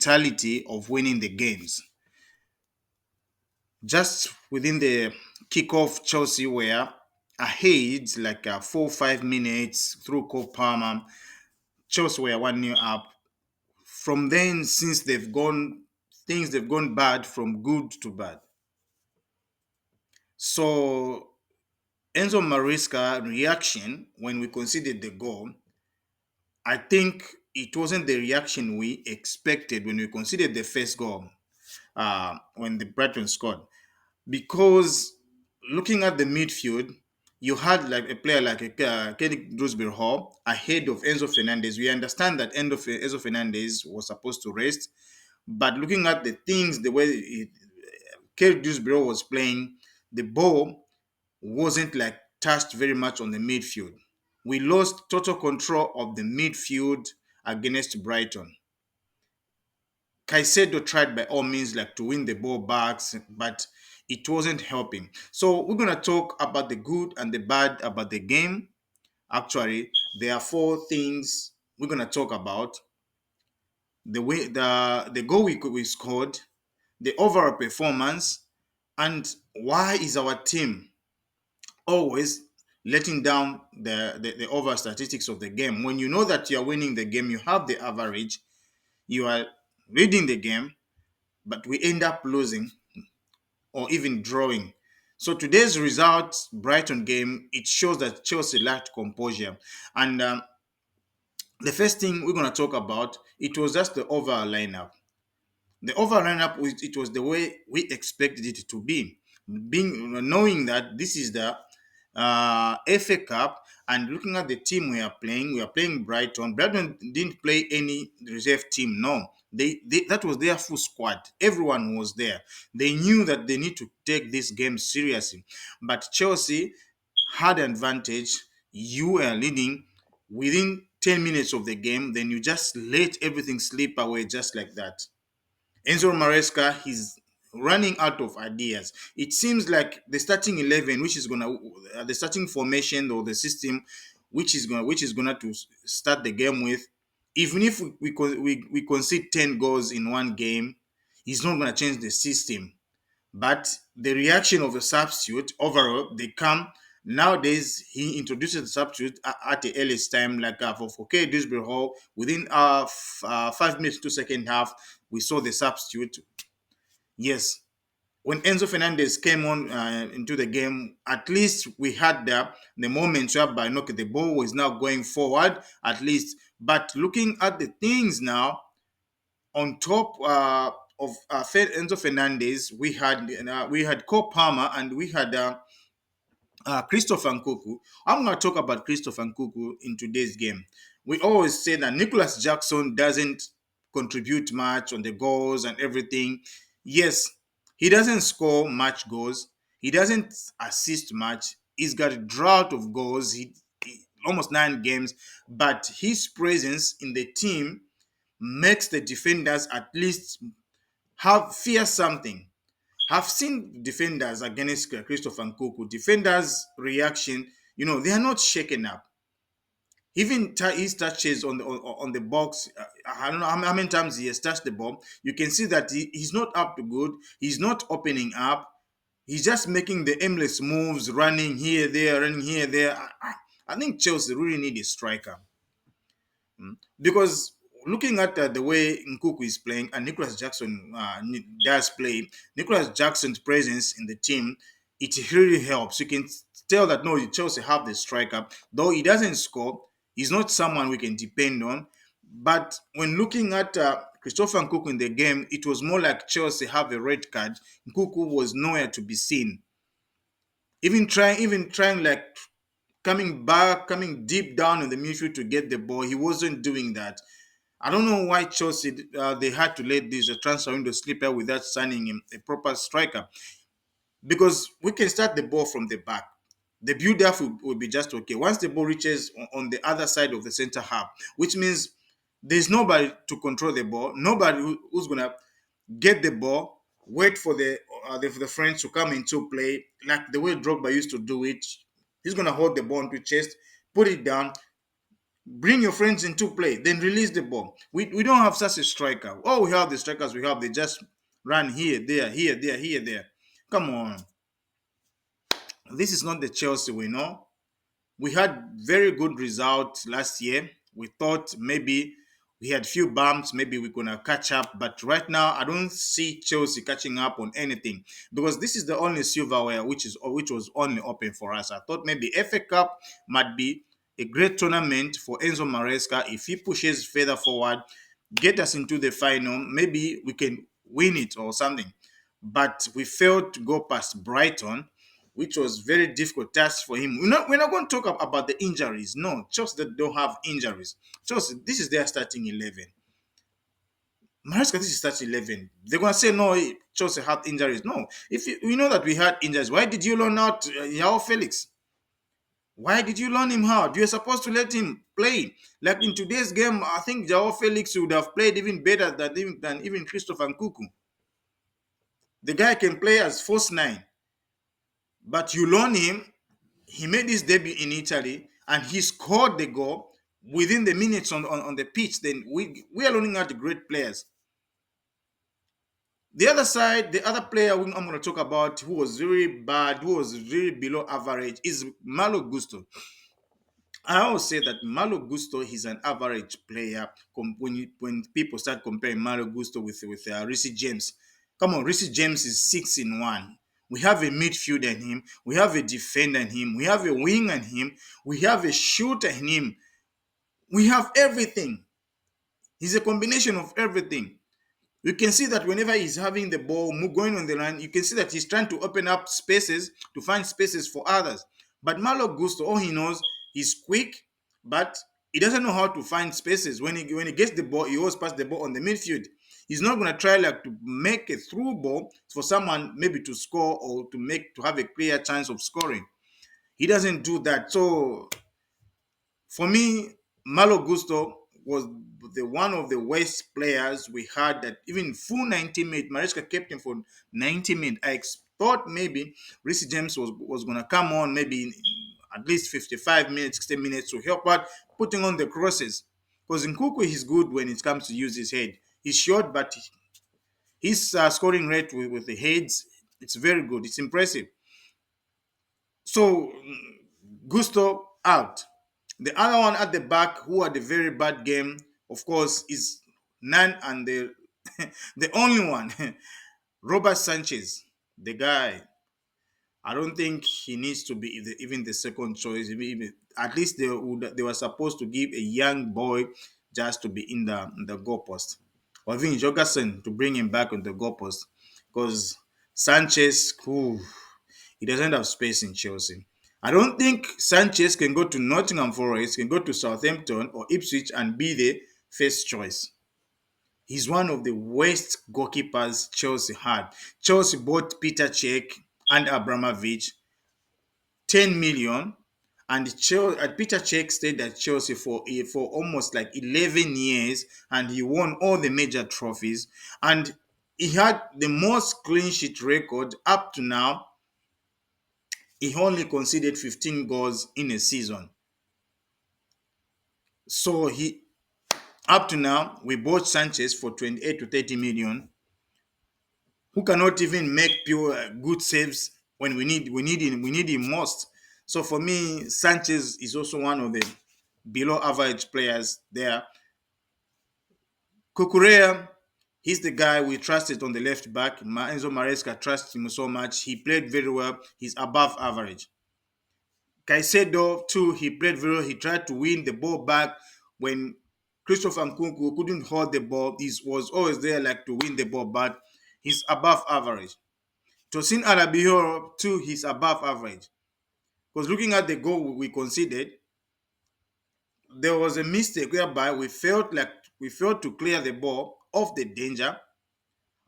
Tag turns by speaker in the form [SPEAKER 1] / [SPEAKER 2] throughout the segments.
[SPEAKER 1] mentality of winning the games. Just within the kickoff, Chelsea were ahead like 4 or 5 minutes through Cole Palmer. Chelsea were 1-0 up. From then, since they've gone bad from good to bad. So Enzo Maresca reaction when we conceded the goal, I think it wasn't the reaction we expected when we conceded the first goal when the Brighton scored. Because looking at the midfield, you had like a player like Kenny Drewsbury Hall ahead of Enzo Fernandez. We understand that Enzo Fernandez was supposed to rest, but looking at the things, the way Kenny Drewsbury was playing, the ball wasn't like touched very much on the midfield. We lost total control of the midfield against Brighton. Caicedo tried by all means like to win the ball back, but it wasn't helping. So we're gonna talk about the good and the bad about the game. Actually, there are four things we're gonna talk about: the way the goal we scored, the overall performance, and why is our team always letting down the overall statistics of the game. When you know that you're winning the game, you have the average, you are leading the game, but we end up losing or even drawing. So today's result, Brighton game, it shows that Chelsea lacked composure. And the first thing we're going to talk about, it was just the overall lineup. The overall lineup, it was the way we expected it to be. Knowing that this is the FA Cup, and looking at the team we are playing Brighton. Brighton didn't play any reserve team. No, they that was their full squad. Everyone was there. They knew that they need to take this game seriously. But Chelsea had an advantage. You were leading within 10 minutes of the game, then you just let everything slip away just like that. Enzo Maresca, he's running out of ideas. It seems like the starting 11, which is gonna the starting formation or the system, which is gonna to start the game with. Even if we concede 10 goals in one game, he's not gonna change the system. But the reaction of the substitute overall, they come nowadays. He introduces the substitute at the earliest time, like for K. Dewsbury Hall. Within 5 minutes to second half, we saw the substitute. Yes, when Enzo Fernandez came on into the game, at least we had the moments whereby okay, the ball was now going forward at least. But looking at the things now, on top of Enzo Fernandez, we had Cole Palmer and we had Christopher Nkuku. I'm going to talk about Christopher Nkuku in today's game. We always say that Nicholas Jackson doesn't contribute much on the goals and everything. Yes, he doesn't score much goals. He doesn't assist much. He's got a drought of goals. He almost 9 games, but his presence in the team makes the defenders at least have fear something. I've seen defenders against Christopher Nkuku. Defenders' reaction, they are not shaken up. Even his touches on the box, I don't know how many times he has touched the ball. You can see that he's not up to good. He's not opening up. He's just making the aimless moves, running here, there, running here, there. I think Chelsea really need a striker. Because looking at the way Nkuku is playing and Nicholas Jackson does play, Nicholas Jackson's presence in the team, it really helps. You can tell that no, Chelsea have the striker, though he doesn't score. He's not someone we can depend on. But when looking at Christopher Nkuku in the game, it was more like Chelsea have a red card. Nkuku was nowhere to be seen. Even trying like coming deep down in the midfield to get the ball. He wasn't doing that. I don't know why Chelsea they had to let this transfer window slip out without signing him a proper striker, because we can start the ball from the back. The build-up will be just okay. Once the ball reaches on the other side of the center half, which means there's nobody to control the ball, nobody who's gonna get the ball, wait for the friends to come into play, like the way Drogba used to do it. He's gonna hold the ball to chest, put it down, Bring your friends into play, then release the ball. We don't have such a striker. Oh, we have the strikers we have, they just run here, there, here, there, here, there. Come on. This is not the Chelsea we know. We had very good results last year. We thought maybe we had few bumps, maybe we're gonna catch up. But right now, I don't see Chelsea catching up on anything because this is the only silverware which was only open for us. I thought maybe FA Cup might be a great tournament for Enzo Maresca if he pushes further forward, get us into the final. Maybe we can win it or something. But we failed to go past Brighton, which was very difficult task for him. We're not going to talk about the injuries. No, Chelsea that don't have injuries. Chelsea, this is their starting 11. Maresca, this is starting 11. They're going to say, no, Chelsea had injuries. No, if we know that we had injuries, why did you loan out Yao Felix? Why did you loan him out? You're supposed to let him play. Like in today's game, I think Joao Felix would have played even better than even Christopher Nkuku. The guy can play as false nine, but you loan him. He made his debut in Italy and he scored the goal within the minutes on the pitch. Then we are loaning out the great players. The other side, the other player I'm going to talk about who was very bad, who was very below average, is Malo Gusto. I always say that Malo Gusto is an average player when people start comparing Malo Gusto with Reece James. Come on, Reece James is 6-in-1. We have a midfielder in him. We have a defender in him. We have a wing in him. We have a shooter in him. We have everything. He's a combination of everything. You can see that whenever he's having the ball going on the line, you can see that he's trying to open up spaces to find spaces for others. But Malo Gusto, all he knows, he's quick, but he doesn't know how to find spaces. When he gets the ball, he always pass the ball on the midfield. He's not gonna try like to make a through ball for someone maybe to score or to have a clear chance of scoring. He doesn't do that. So for me, Malo Gusto was the one of the worst players we had that even full 90 minutes. Maresca kept him for 90 minutes. I thought maybe Reece James was going to come on maybe in at least 55 minutes, 60 minutes to help out putting on the crosses. Because Nkuku is good when it comes to use his head. He's short, but his scoring rate with the heads, it's very good. It's impressive. So Gusto out. The other one at the back who had a very bad game, of course, is none and the the only one, Robert Sanchez. The guy, I don't think he needs to be even the second choice. At least they were supposed to give a young boy just to be in the goalpost, or even Jorgensen to bring him back on the goalpost, because Sanchez, he doesn't have space in Chelsea. I don't think Sanchez can go to Nottingham Forest, can go to Southampton or Ipswich and be the first choice. He's one of the worst goalkeepers Chelsea had. Chelsea bought Peter Cech and Abramovich 10 million, and Peter Cech stayed at Chelsea for almost like 11 years, and he won all the major trophies, and he had the most clean sheet record up to now. He only conceded 15 goals in a season. So he up to now we bought Sanchez for 28 to 30 million, who cannot even make pure good saves when we need him most. So for me, Sanchez is also one of the below average players there. Kukurea, he's the guy we trusted on the left back. Enzo Maresca trusts him so much. He played very well. He's above average. Caicedo too, he played very well. He tried to win the ball back when Christopher Nkuku couldn't hold the ball. He was always there like to win the ball back. He's above average. Tosin Arabiho too, he's above average. Because looking at the goal we conceded, there was a mistake whereby we failed to clear the ball off the danger,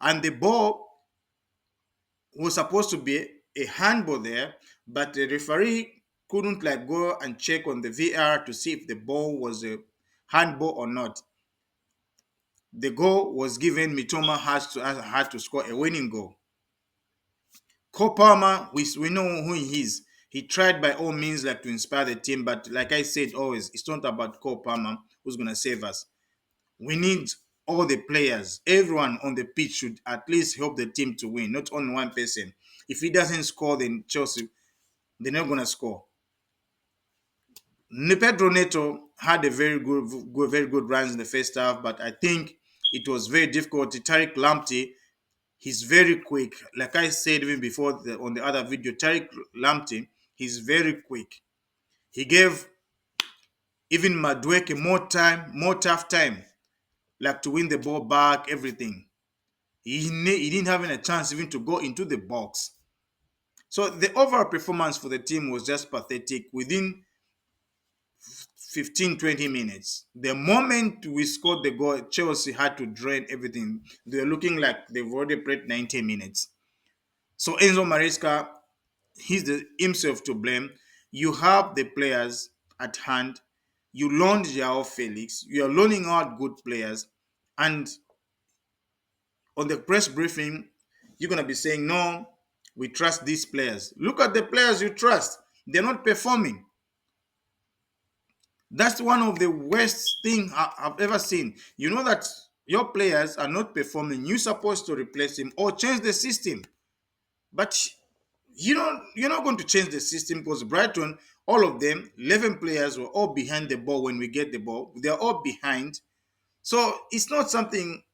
[SPEAKER 1] and the ball was supposed to be a handball there, but the referee couldn't like go and check on the VR to see if the ball was a handball or not. The goal was given. Mitoma had to score a winning goal. Cole Palmer, we know who he is. He tried by all means like to inspire the team, but like I said always, it's not about Cole Palmer who's gonna save us. We need all the players. Everyone on the pitch should at least help the team to win, not only one person. If he doesn't score, then Chelsea they're not gonna score. Pedro Neto had a very good runs in the first half, but I think it was very difficult. Tariq Lamptey, he's very quick. Like I said even before on the other video, Tariq Lamptey, he's very quick. He gave even Madueke more time, more tough time, like to win the ball back, everything. He didn't have any chance even to go into the box. So the overall performance for the team was just pathetic. Within 15-20 minutes, the moment we scored the goal, Chelsea had to drain everything. They were looking like they've already played 90 minutes. So Enzo Maresca, himself to blame. You have the players at hand. You loaned Joao Felix. You are loaning out good players. And on the press briefing, you're going to be saying, no, we trust these players. Look at the players you trust. They're not performing. That's one of the worst things I've ever seen. You know that your players are not performing. You're supposed to replace him or change the system. But you're not going to change the system because Brighton, all of them, 11 players were all behind the ball when we get the ball. They're all behind. So it's not something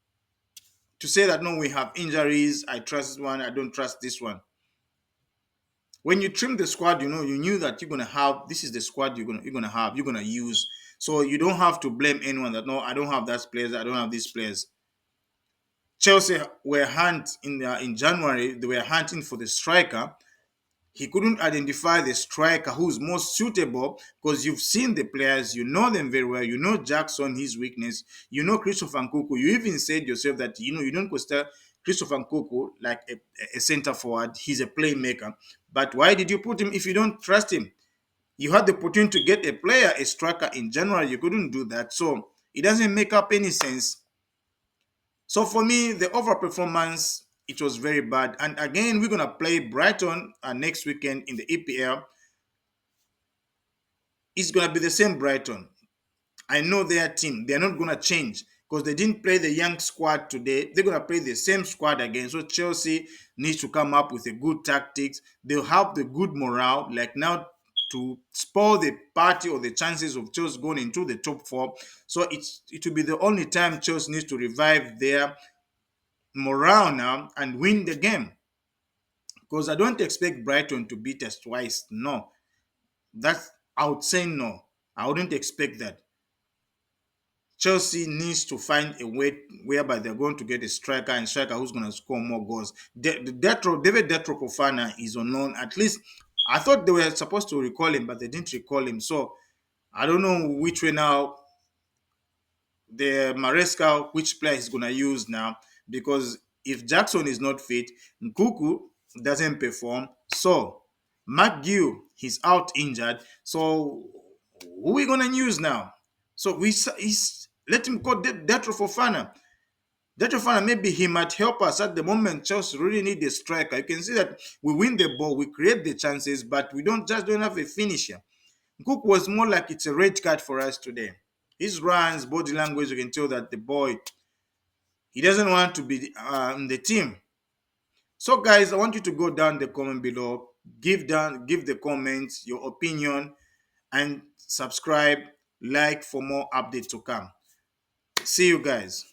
[SPEAKER 1] to say that no, we have injuries. I trust this one. I don't trust this one. When you trim the squad, you knew that you're gonna have this is the squad you're gonna use. So you don't have to blame anyone that no, I don't have that players, I don't have these players. Chelsea were in January. They were hunting for the striker. He couldn't identify the striker who's most suitable because you've seen the players, you know them very well. You know Jackson, his weakness. You know Christopher Nkuku. You even said yourself that you don't consider Christopher Nkuku like a center forward. He's a playmaker. But why did you put him if you don't trust him? You had the opportunity to get a player, a striker in January. You couldn't do that. So it doesn't make up any sense. So for me, the overall performance, it was very bad. And again, we're gonna play Brighton next weekend in the EPL. It's gonna be the same Brighton. I know their team. They're not gonna change because they didn't play the young squad today. They're gonna play the same squad again. So Chelsea needs to come up with a good tactics. They'll have the good morale, like now to spoil the party or the chances of Chelsea going into the top four. So it will be the only time Chelsea needs to revive their morale now and win the game. Because I don't expect Brighton to beat us twice. No. That's I would say no. I wouldn't expect that. Chelsea needs to find a way whereby they're going to get a striker and striker who's going to score more goals. David Detro Fofana is unknown. At least I thought they were supposed to recall him, but they didn't recall him. So I don't know which way now the Maresca, which player he's gonna use now, because if Jackson is not fit, Nkuku doesn't perform. So McGill, he's out injured. So who are we gonna use now? So he's let him go Detro Fofana. Detro Fofana, maybe he might help us at the moment. Chelsea really need a striker. You can see that we win the ball, we create the chances, but we don't have a finisher. Cook was more like it's a red card for us today. His runs, body language, you can tell that the boy, he doesn't want to be in the team. So, guys, I want you to go down the comment below, give the comments, your opinion, and subscribe, like for more updates to come. See you guys.